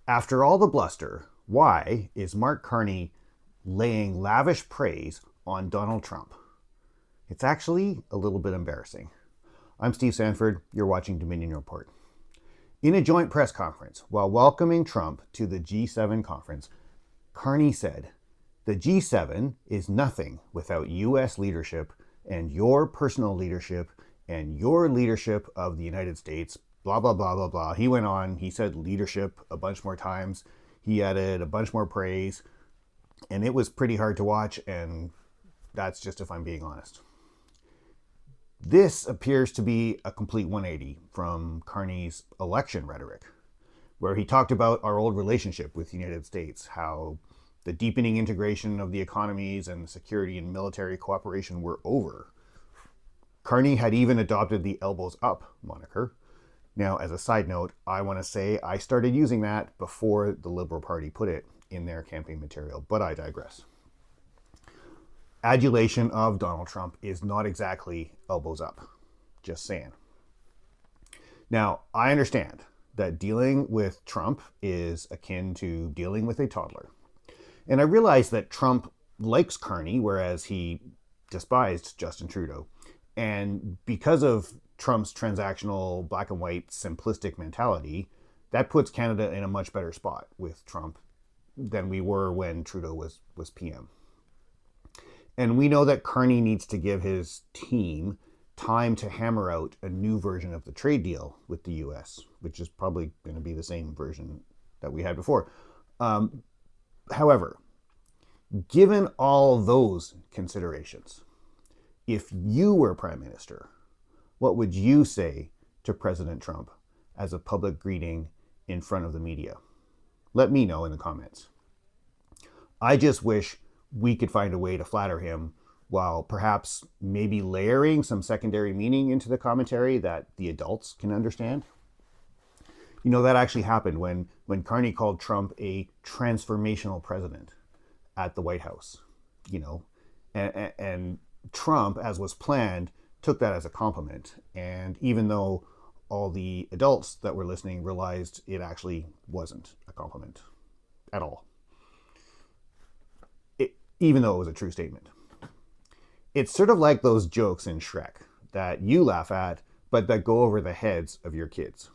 After all the bluster, why is Mark Carney laying lavish praise on Donald Trump? It's actually a little bit embarrassing. I'm Steve Sandford. You're watching Dominion Report. In a joint press conference while welcoming Trump to the G7 conference, Carney said, "The G7 is nothing without U.S. leadership and your personal leadership and your leadership of the United States, blah, blah, blah, blah, blah." He went on, he said leadership a bunch more times. He added a bunch more praise, and it was pretty hard to watch, and that's just if I'm being honest. This appears to be a complete 180 from Carney's election rhetoric, where he talked about our old relationship with the United States, how the deepening integration of the economies and the security and military cooperation were over. Carney had even adopted the elbows up moniker. Now, as a side note, I want to say I started using that before the Liberal Party put it in their campaign material, but I digress. Adulation of Donald Trump is not exactly elbows up, just saying. Now, I understand that dealing with Trump is akin to dealing with a toddler. And I realize that Trump likes Carney, whereas he despised Justin Trudeau. And because of Trump's transactional, black and white, simplistic mentality, that puts Canada in a much better spot with Trump than we were when Trudeau was PM. And we know that Carney needs to give his team time to hammer out a new version of the trade deal with the US, which is probably going to be the same version that we had before. However, given all those considerations, if you were Prime Minister, what would you say to President Trump as a public greeting in front of the media? Let me know in the comments. I just wish we could find a way to flatter him while perhaps maybe layering some secondary meaning into the commentary that the adults can understand. You know, that actually happened when Carney called Trump a transformational president at the White House, and Trump, as was planned, took that as a compliment. And even though all the adults that were listening realized it actually wasn't a compliment at all, even though it was a true statement. It's sort of like those jokes in Shrek that you laugh at, but that go over the heads of your kids.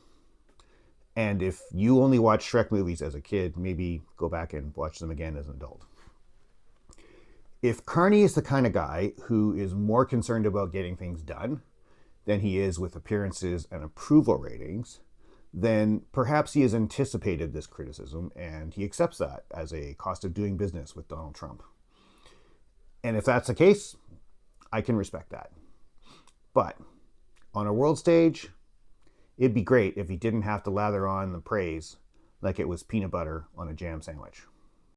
And if you only watch Shrek movies as a kid, maybe go back and watch them again as an adult. If Carney is the kind of guy who is more concerned about getting things done than he is with appearances and approval ratings, then perhaps he has anticipated this criticism and he accepts that as a cost of doing business with Donald Trump. And if that's the case, I can respect that. But on a world stage, it'd be great if he didn't have to lather on the praise like it was peanut butter on a jam sandwich.